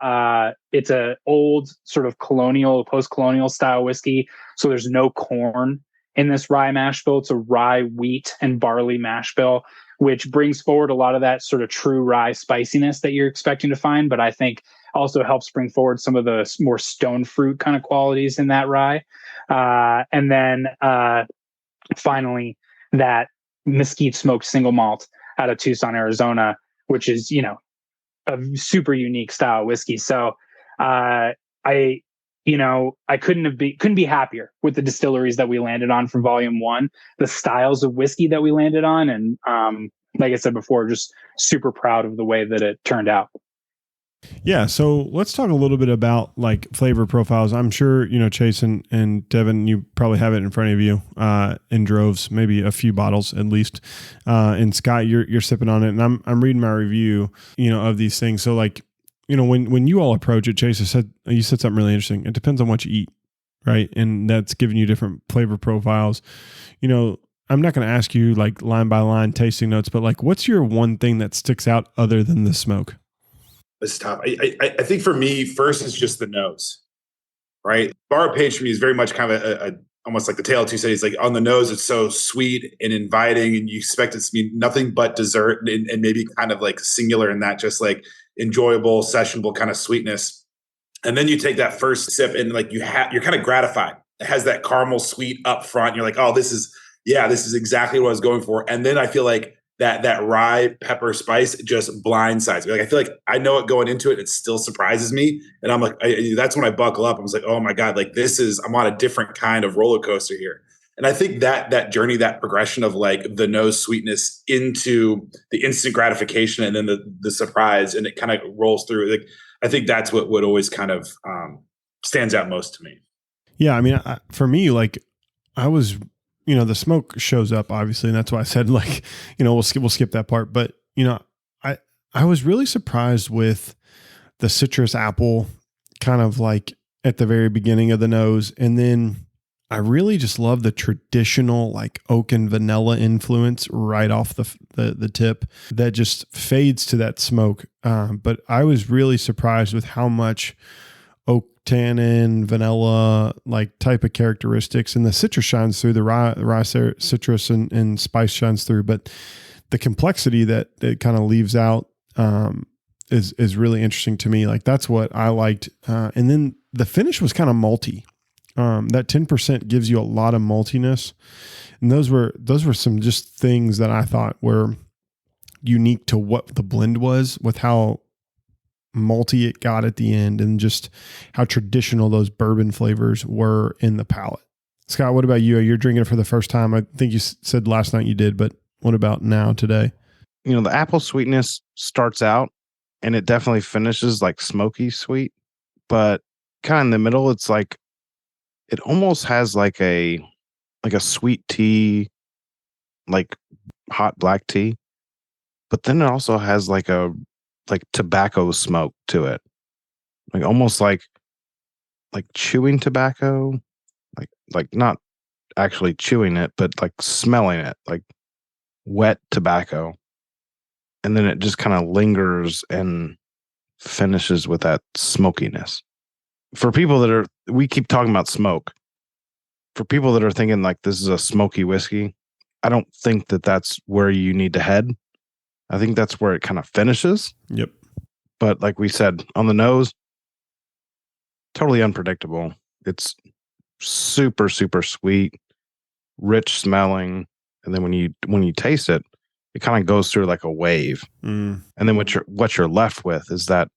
It's a old sort of post-colonial style whiskey. So there's no corn in this rye mash bill. It's a rye, wheat, and barley mash bill, which brings forward a lot of that sort of true rye spiciness that you're expecting to find, but I think also helps bring forward some of the more stone fruit kind of qualities in that rye. And then finally, that mesquite smoked single malt out of Tucson, Arizona, which is, a super unique style whiskey. So I I couldn't be happier with the distilleries that we landed on from volume 1, the styles of whiskey that we landed on. And like I said before, just super proud of the way that it turned out. Yeah. So let's talk a little bit about like flavor profiles. I'm sure, Chase and Devin, you probably have it in front of you in droves, maybe a few bottles at least. And Scott, you're sipping on it, and I'm reading my review, of these things. So like, when you all approach it, Chase, you said something really interesting. It depends on what you eat, right? And that's giving you different flavor profiles. I'm not going to ask you like line by line tasting notes, but like, what's your one thing that sticks out other than the smoke? It's tough. I think for me, first is just the nose, right? Bar page for me is very much kind of a almost like the tale of two cities. Like on the nose, it's so sweet and inviting, and you expect it to be nothing but dessert, and maybe kind of like singular in that, just like enjoyable, sessionable kind of sweetness. And then you take that first sip, and like you're kind of gratified. It has that caramel sweet up front. You're like, oh, this is exactly what I was going for. And then I feel like that rye pepper spice just blindsides me. Like I feel like I know it going into it. It still surprises me. And I'm like, that's when I buckle up. I was like, oh my God, like I'm on a different kind of roller coaster here. And I think that journey, that progression of like the nose sweetness into the instant gratification and then the surprise, and it kind of rolls through. Like, I think that's what always kind of stands out most to me. Yeah. I mean, for me, like I was, the smoke shows up obviously. And that's why I said like, we'll skip that part. But, I was really surprised with the citrus apple kind of like at the very beginning of the nose. And then I really just love the traditional like oak and vanilla influence right off the tip that just fades to that smoke. But I was really surprised with how much oak tannin, vanilla, like type of characteristics, and the citrus shines through, the rye citrus and spice shines through, but the complexity that it kind of leaves out is really interesting to me. Like that's what I liked. And then the finish was kind of malty. That 10% gives you a lot of maltiness. And those were some just things that I thought were unique to what the blend was, with how malty it got at the end and just how traditional those bourbon flavors were in the palate. Scott, what about you? You're drinking it for the first time. I think you said last night you did, but what about now today? The apple sweetness starts out and it definitely finishes like smoky sweet, but kind of in the middle, it's like, it almost has like a sweet tea, like hot black tea, but then it also has like tobacco smoke to it, like almost like chewing tobacco, like not actually chewing it, but like smelling it, like wet tobacco, and then it just kind of lingers and finishes with that smokiness. For people we keep talking about smoke. For people that are thinking like this is a smoky whiskey, I don't think that that's where you need to head. I think that's where it kind of finishes. Yep. But like we said, on the nose, totally unpredictable. It's super, super sweet, rich smelling. And then when you taste it, it kind of goes through like a wave. And then what you're left with is that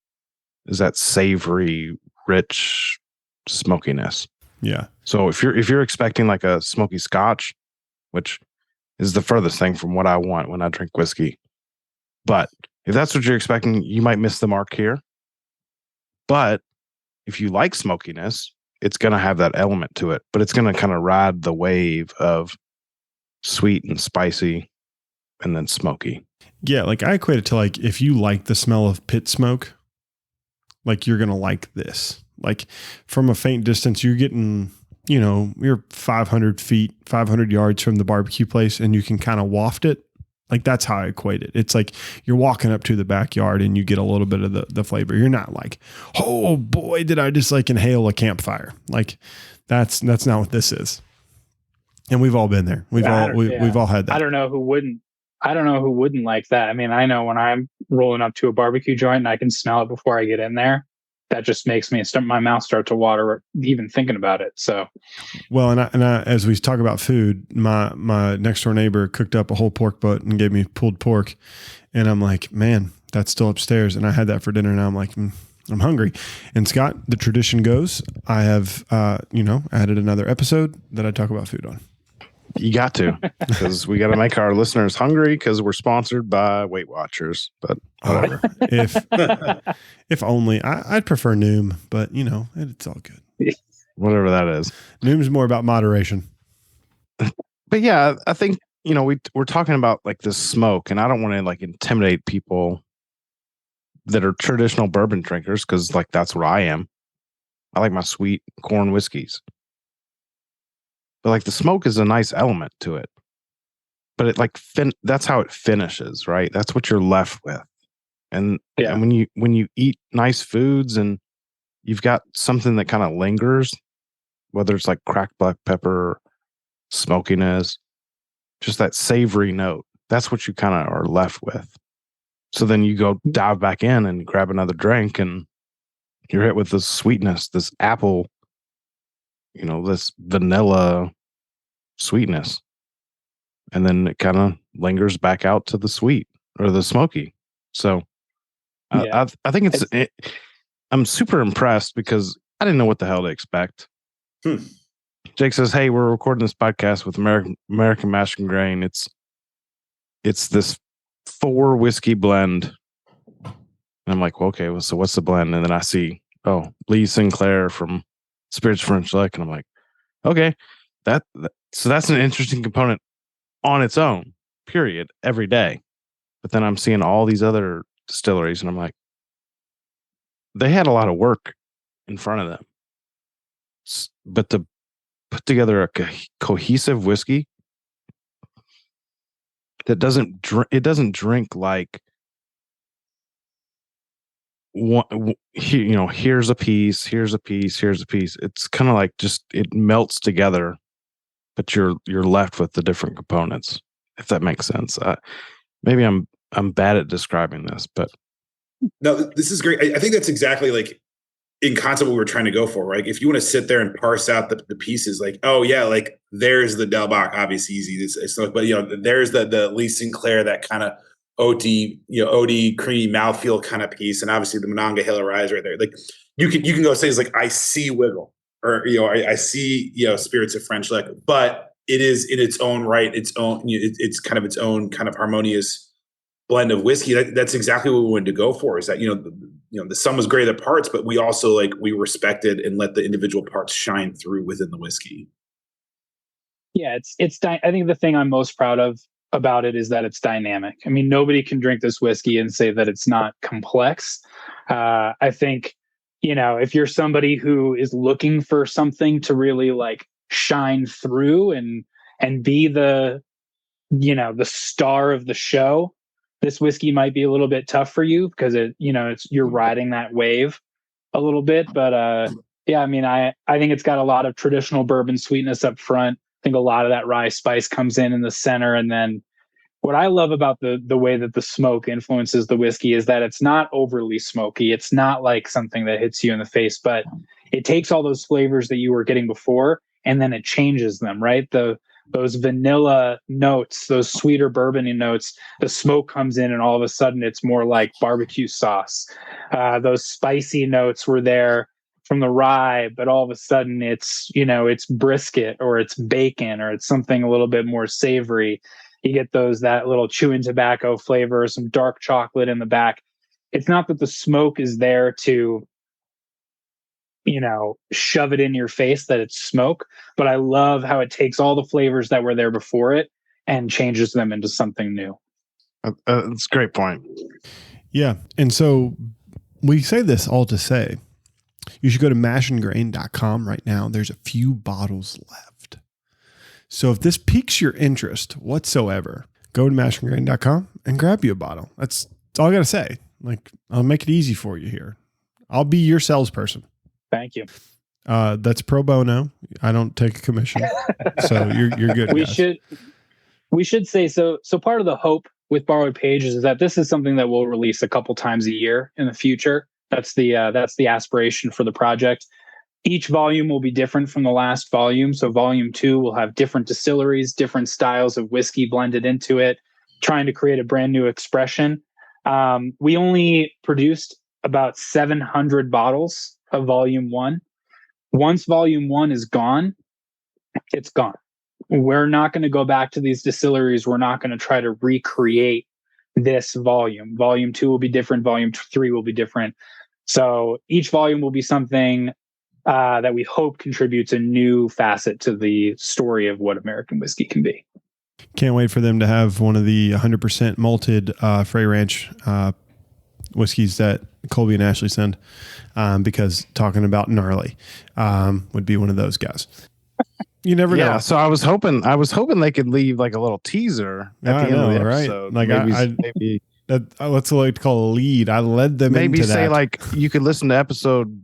savory, rich smokiness. Yeah. So if you're expecting like a smoky Scotch, which is the furthest thing from what I want when I drink whiskey, but if that's what you're expecting, you might miss the mark here. But if you like smokiness, it's going to have that element to it, but it's going to kind of ride the wave of sweet and spicy and then smoky. Yeah. Like I equate it to like, if you like the smell of pit smoke, like you're going to like this. Like from a faint distance, you're getting, you're 500 yards from the barbecue place and you can kind of waft it. Like that's how I equate it. It's like you're walking up to the backyard and you get a little bit of the flavor. You're not like, oh boy, did I just like inhale a campfire. Like that's not what this is. And we've all been there. We've all had that. I don't know who wouldn't like that. I mean, I know when I'm rolling up to a barbecue joint and I can smell it before I get in there, that just makes my mouth start to water even thinking about it. So, well, and I, as we talk about food, my next door neighbor cooked up a whole pork butt and gave me pulled pork, and I'm like, man, that's still upstairs, and I had that for dinner. Now I'm like, I'm hungry. And Scott, the tradition goes, I have, added another episode that I talk about food on. You got to, because we got to make our listeners hungry because we're sponsored by Weight Watchers. But whatever. If only. I'd prefer Noom, but it's all good. Whatever that is. Noom's more about moderation. But yeah, I think we're talking about like this smoke, and I don't want to like intimidate people that are traditional bourbon drinkers because like that's what I am. I like my sweet corn whiskeys. But like the smoke is a nice element to it. But it like that's how it finishes, right? That's what you're left with. And when you eat nice foods and you've got something that kind of lingers, whether it's like cracked black pepper, smokiness, just that savory note, that's what you kind of are left with. So then you go dive back in and grab another drink and you're hit with this sweetness, this apple, this vanilla sweetness. And then it kind of lingers back out to the sweet or the smoky. So I think I'm super impressed because I didn't know what the hell to expect. Jake says, "Hey, we're recording this podcast with American Mash Grain. It's this 4 whiskey blend." And I'm like, well, okay, well, so what's the blend? And then I see, Lee Sinclair from Spirits French Lick, and I'm like, okay, so that's an interesting component on its own, period, every day. But then I'm seeing all these other distilleries, and I'm like, they had a lot of work in front of them. But to put together a cohesive whiskey that doesn't drink like one, here's a piece, here's a piece, here's a piece. It's kind of like just it melts together, but you're left with the different components. If that makes sense. Maybe I'm bad at describing this, but no, this is great. I think that's exactly like in concept what we were trying to go for, right? If you want to sit there and parse out the pieces, like, oh yeah, like there's the Del Bach, obviously easy. It's not, but there's the Lee Sinclair, that kind of OD creamy mouthfeel kind of piece, and obviously the Monongah Hill Rise right there. Like you can go say it's like I see Wiggle, or I see Spirits of French Lick, but it is in its own right, it's kind of its own kind of harmonious blend of whiskey. That's exactly what we wanted to go for. Is that the sum was great at parts, but we also we respected and let the individual parts shine through within the whiskey. Yeah, I think the thing I'm most proud of about it is that it's dynamic. I mean, nobody can drink this whiskey and say that it's not complex. I think if you're somebody who is looking for something to really like shine through and be the the star of the show, this whiskey might be a little bit tough for you because you're riding that wave a little bit. But I think it's got a lot of traditional bourbon sweetness up front. I think a lot of that rye spice comes in the center. And then what I love about the way that the smoke influences the whiskey is that it's not overly smoky. It's not like something that hits you in the face, but it takes all those flavors that you were getting before and then it changes them, right? Those vanilla notes, those sweeter bourbony notes, the smoke comes in and all of a sudden it's more like barbecue sauce. Those spicy notes were there from the rye, but all of a sudden it's brisket or it's bacon or it's something a little bit more savory. You get that little chewing tobacco flavor, some dark chocolate in the back. It's not that the smoke is there to shove it in your face that it's smoke, but I love how it takes all the flavors that were there before it and changes them into something new. That's a great point. Yeah. And so we say this all to say, you should go to mashandgrain.com right now. There's a few bottles left. So if this piques your interest whatsoever, go to mashandgrain.com and grab you a bottle. That's all I got to say. Like, I'll make it easy for you here. I'll be your salesperson. Thank you. That's pro bono. I don't take a commission. So you're good. We should say so part of the hope with Borrowed Pages is that this is something that we'll release a couple times a year in the future. That's the aspiration for the project. Each volume will be different from the last volume. So volume 2 will have different distilleries, different styles of whiskey blended into it, trying to create a brand new expression. We only produced about 700 bottles of volume 1. Once volume 1 is gone, it's gone. We're not going to go back to these distilleries. We're not going to try to recreate this volume. Volume 2 will be different. Volume 3 will be different. So each volume will be something that we hope contributes a new facet to the story of what American whiskey can be. Can't wait for them to have one of the 100% malted Frey Ranch whiskeys that Colby and Ashley send, because talking about gnarly would be one of those guys. You never know. So I was hoping they could leave like a little teaser at the end of the episode. Right? Like maybe let's like call a lead. I led them maybe into say that. like you could listen to episode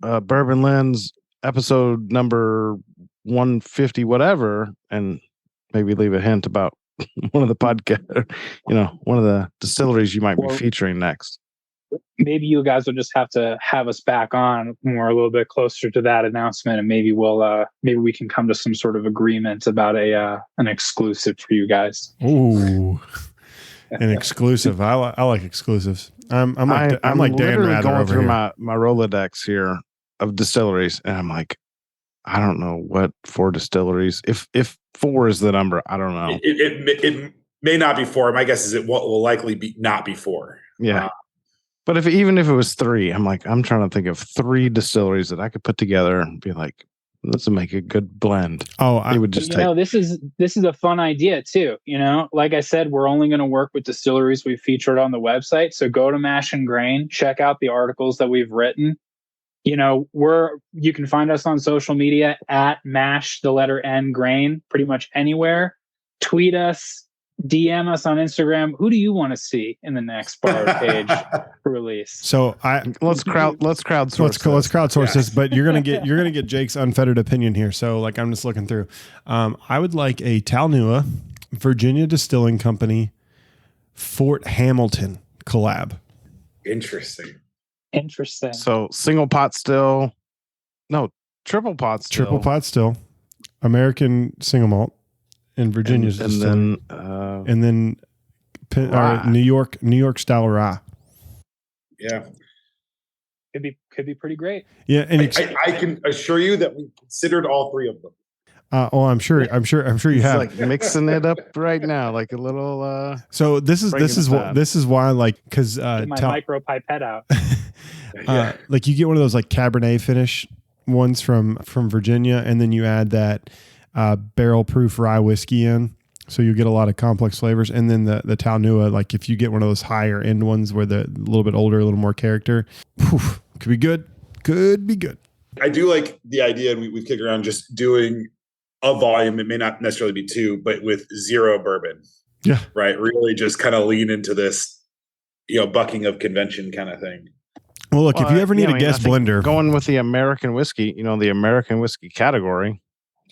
Bourbon Lens episode number 150 whatever, and maybe leave a hint about one of the podcast, one of the distilleries you might be featuring next. Maybe you guys will just have to have us back on when we're a little bit closer to that announcement, and maybe we can come to some sort of agreement about an exclusive for you guys. Ooh, an exclusive. I like exclusives. I'm like Dan Rather going over through here. my Rolodex here of distilleries, and I'm like, I don't know what 4 distilleries. If 4 is the number, I don't know. It may not be 4. My guess is it will likely not be 4. Yeah. But even if it was 3, I'm trying to think of 3 distilleries that I could put together and be like, let's make a good blend. It would just this is a fun idea too. Like I said, we're only going to work with distilleries we've featured on the website. So go to Mash and Grain, check out the articles that we've written. You can find us on social media at Mash the letter N Grain, pretty much anywhere. Tweet us. DM us on Instagram. Who do you want to see in the next Bar Page release? So let's crowdsource. Let's crowdsource this. But you're gonna get Jake's unfettered opinion here. So like I'm just looking through. I would like a Talnua, Virginia Distilling Company, Fort Hamilton collab. Interesting. So single pot still, no triple pot still. Triple pot still, American single malt. In Virginia, and then New York style rye. Yeah, could be pretty great. Yeah, and I can assure you that we considered all 3 of them. I'm sure you have. Like mixing it up right now, like a little. So this is why like because my micro pipette out. Like you get one of those like Cabernet finish ones from Virginia, and then you add that barrel proof rye whiskey in, so you get a lot of complex flavors. And then the Talnua, like if you get one of those higher end ones where they're a little bit older, a little more character, could be good. I do like the idea, and we've kicked around just doing a volume. It may not necessarily be 2, but with 0 bourbon. Yeah. Right. Really just kind of lean into this, bucking of convention kind of thing. Well, look, if you ever need a guest blender, going with the American whiskey, the American whiskey category,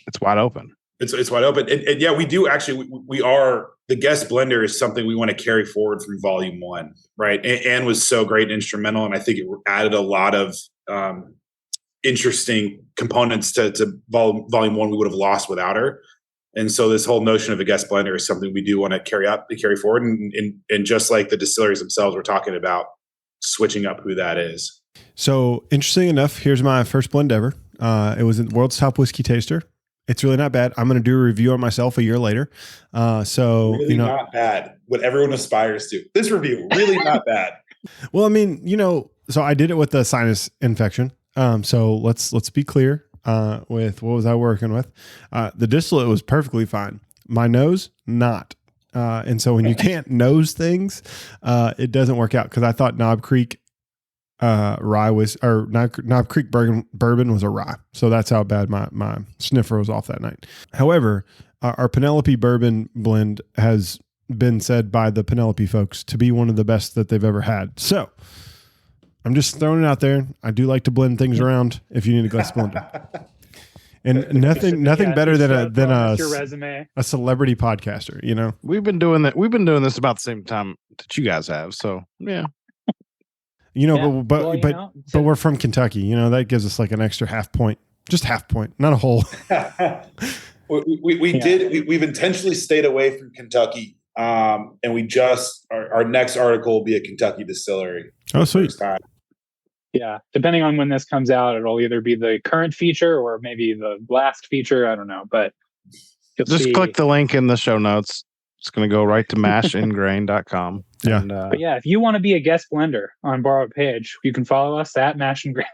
it's wide open. It's wide open. And yeah, we do actually, we are, the guest blender is something we want to carry forward from volume 1, right? And was so great and instrumental. And I think it added a lot of interesting components to volume 1 we would have lost without her. And so this whole notion of a guest blender is something we do want to carry forward. And just like the distilleries themselves, we're talking about switching up who that is. So interesting enough, here's my first blend ever. It was the world's top whiskey taster. It's really not bad. I'm going to do a review on myself a year later. Really not bad. What everyone aspires to. This review, really not bad. Well, I mean, so I did it with the sinus infection. So let's be clear with what was I working with. The distillate was perfectly fine. My nose, not. And so when you can't nose things, it doesn't work out, because I thought Knob Creek Knob Creek bourbon was a rye. So that's how bad my sniffer was off that night. However, our Penelope bourbon blend has been said by the Penelope folks to be one of the best that they've ever had. So I'm just throwing it out there. I do like to blend things around if you need a glass blender. And nothing better than a celebrity podcaster, We've been doing that. We've been doing this about the same time that you guys have. So yeah. But we're from Kentucky. That gives us like an extra half point, just half point, not a whole. We've intentionally stayed away from Kentucky, and we just our next article will be a Kentucky distillery. Oh, sweet. Yeah, depending on when this comes out, it'll either be the current feature or maybe the last feature. I don't know, but you'll Just see. click the link in the show notes. It's going to go right to mashandgrain.com. Yeah. And, But yeah, if you want to be a guest blender on Borrowed Page, you can follow us at Mash and Grain.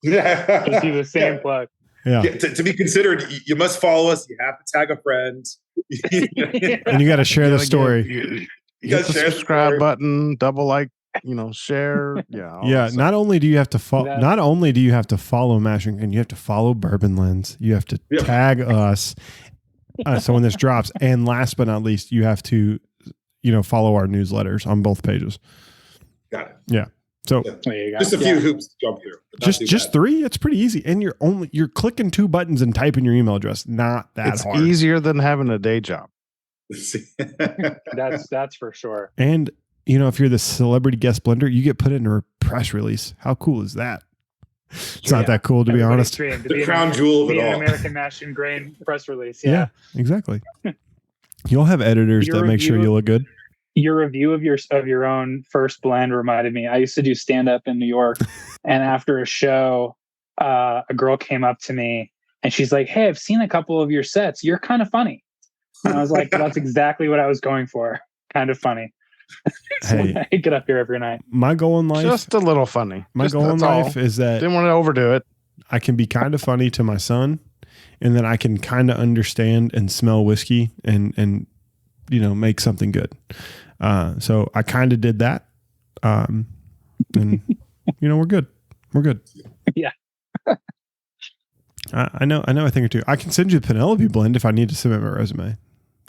We'll do the same plug. Yeah. To be considered, you must follow us. You have to tag a friend. And you got to share the story. You hit gotta the share the subscribe story. button, double like, share. Yeah. all Yeah, that stuff. not only do you have to follow, That- not only do you have to follow Mash and Grain, you have to follow Bourbon Lens. You have to Yeah. tag us. So when this drops, and last but not least, you have to, follow our newsletters on both pages. Got it. Yeah. So There you go. Just a few hoops to jump through. but not too just bad. 3. It's pretty easy, and you're clicking 2 buttons and typing your email address. Not that It's hard. easier than having a day job. That's for sure. And if you're the celebrity guest blender, you get put in a press release. How cool is that? It's not that cool, to be Everybody's honest. dream to The be crown an, jewel of be it an all. American Mash and Grain press release. Yeah, Yeah. exactly. You'll have editors Your that make sure review- you look good. Your review of your own first blend reminded me. I used to do stand up in New York, and after a show, a girl came up to me and she's like, "Hey, I've seen a couple of your sets. You're kind of funny." And I was like, "That's exactly what I was going for. Kind of funny." So Hey. I get up here every night. My goal in life, Just a little funny. my goal in that's all. life is that Didn't want to overdo it. I can be kind of funny to my son, and then I can kind of understand and smell whiskey and make something good. So I kind of did that, and we're good. We're good. Yeah. I know a thing or two. I can send you the Penelope blend if I need to submit my resume.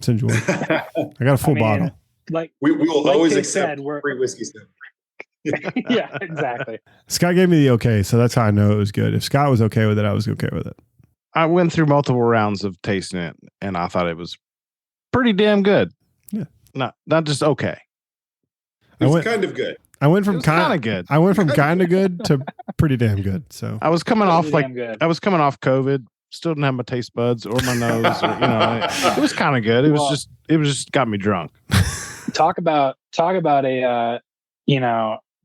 Send you one. I got a full bottle. Like, we will Like always Jake accept said, we're- free whiskey stuff. yeah, exactly. Scott gave me the okay, so that's how I know it was good. If Scott was okay with it, I was okay with it. I went through multiple rounds of tasting it, and I thought it was pretty damn good. Yeah. Not just okay. It was went- kind of good. I went It from was kind kind of good. I went from kind of good to pretty damn good. So I was coming off Pretty like damn good. I was coming off COVID. Still didn't have my taste buds or my nose. It was kind of good. It was just got me drunk. Talk about a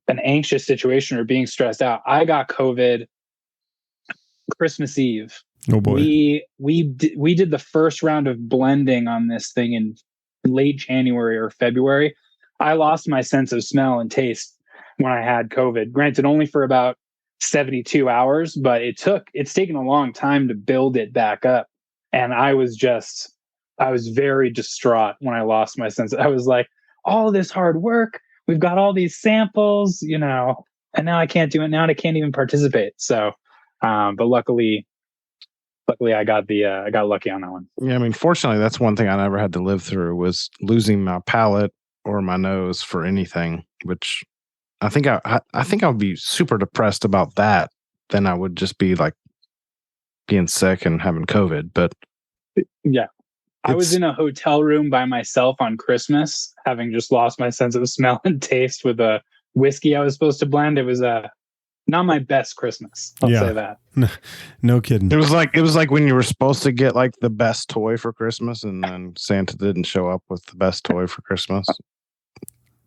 an anxious situation or being stressed out. I got COVID Christmas Eve. oh boy, We did the first round of blending on this thing in late January or February. I lost my sense of smell and taste when I had COVID. Granted, only for about 72 hours, but it's taken a long time to build it back up. And I was very distraught when I lost my sense. I was like, all this hard work, we've got all these samples, and now I can't do it. Now I can't even participate. So, but luckily I got lucky on that one. Yeah, I mean, fortunately, that's one thing I never had to live through was losing my palate or my nose for anything. Which I think I would be super depressed about that than I would just be like being sick and having COVID. But Yeah. I was It's- in a hotel room by myself on Christmas, having just lost my sense of smell and taste with a whiskey I was supposed to blend. It was not my best Christmas. I'll Yeah. say that. no kidding. it was like when you were supposed to get like the best toy for Christmas, and then Santa didn't show up with the best toy for Christmas.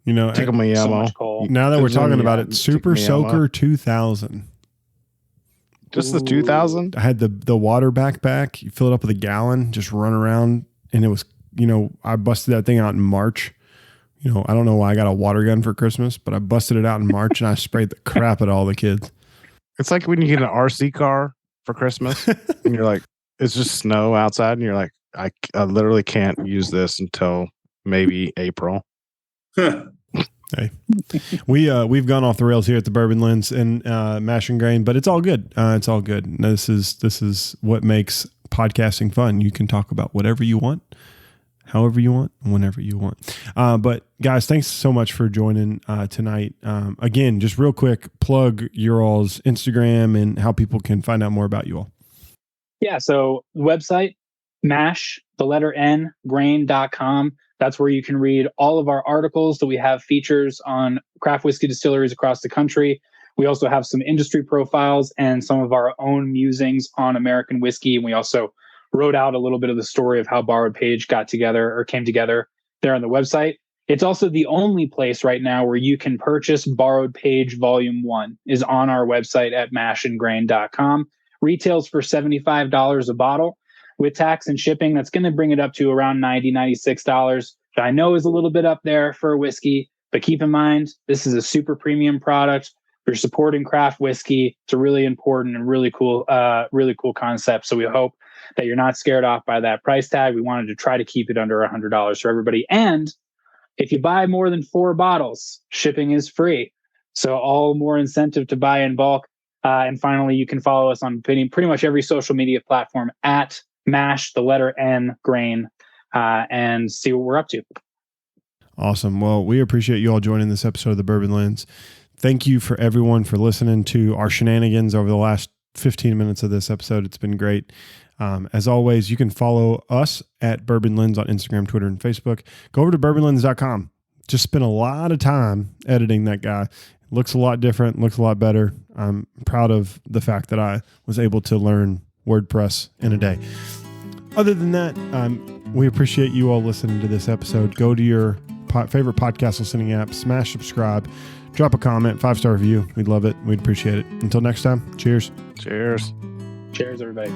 Tickle me So Elmo. much coal. now that we're It's when talking you- about it, Super Tick Me Elmo. Soaker 2000. Just the 2000. I had the water backpack. You fill it up with a gallon, just run around, and it was I busted that thing out in March. I don't know why I got a water gun for Christmas, but I busted it out in March and I sprayed the crap at all the kids. It's like when you get an RC car for Christmas, and you're like, it's just snow outside, and you're like, I literally can't use this until maybe April. We've gone off the rails here at the Bourbon Lens and Mash and Grain, but it's all good. It's all good. This is what makes podcasting fun. You can talk about whatever you want, however you want, whenever you want. But guys, thanks so much for joining tonight. Again, just real quick, plug your all's Instagram and how people can find out more about you all. Yeah. So the website, mash, the letter N, grain.com. That's where you can read all of our articles that we have features on craft whiskey distilleries across the country. We also have some industry profiles and some of our own musings on American whiskey. And we also wrote out a little bit of the story of how Borrowed Page came together there on the website. It's also the only place right now where you can purchase Borrowed Page Volume 1 is on our website at mashandgrain.com. Retails for $75 a bottle. With tax and shipping, that's going to bring it up to around $90, $96, which I know is a little bit up there for a whiskey, but keep in mind, this is a super premium product. You're supporting craft whiskey. It's a really important and really cool concept. So we hope that you're not scared off by that price tag. We wanted to try to keep it under $100 for everybody. And if you buy more than 4 bottles, shipping is free. So all more incentive to buy in bulk. And finally, you can follow us on pretty much every social media platform at Mash, the letter N, Grain, and see what we're up to. Awesome. Well, we appreciate you all joining this episode of the Bourbon Lens. Thank you for everyone for listening to our shenanigans over the last 15 minutes of this episode. It's been great. As always, you can follow us at Bourbon Lens on Instagram, Twitter, and Facebook. Go over to bourbonlens.com. Just spent a lot of time editing that guy. It looks a lot different, looks a lot better. I'm proud of the fact that I was able to learn WordPress in a day. Other than that, we appreciate you all listening to this episode. Go to your favorite podcast listening app, smash subscribe, drop a comment, 5-star review. We'd love it. We'd appreciate it. Until next time, cheers. Cheers. Cheers, everybody.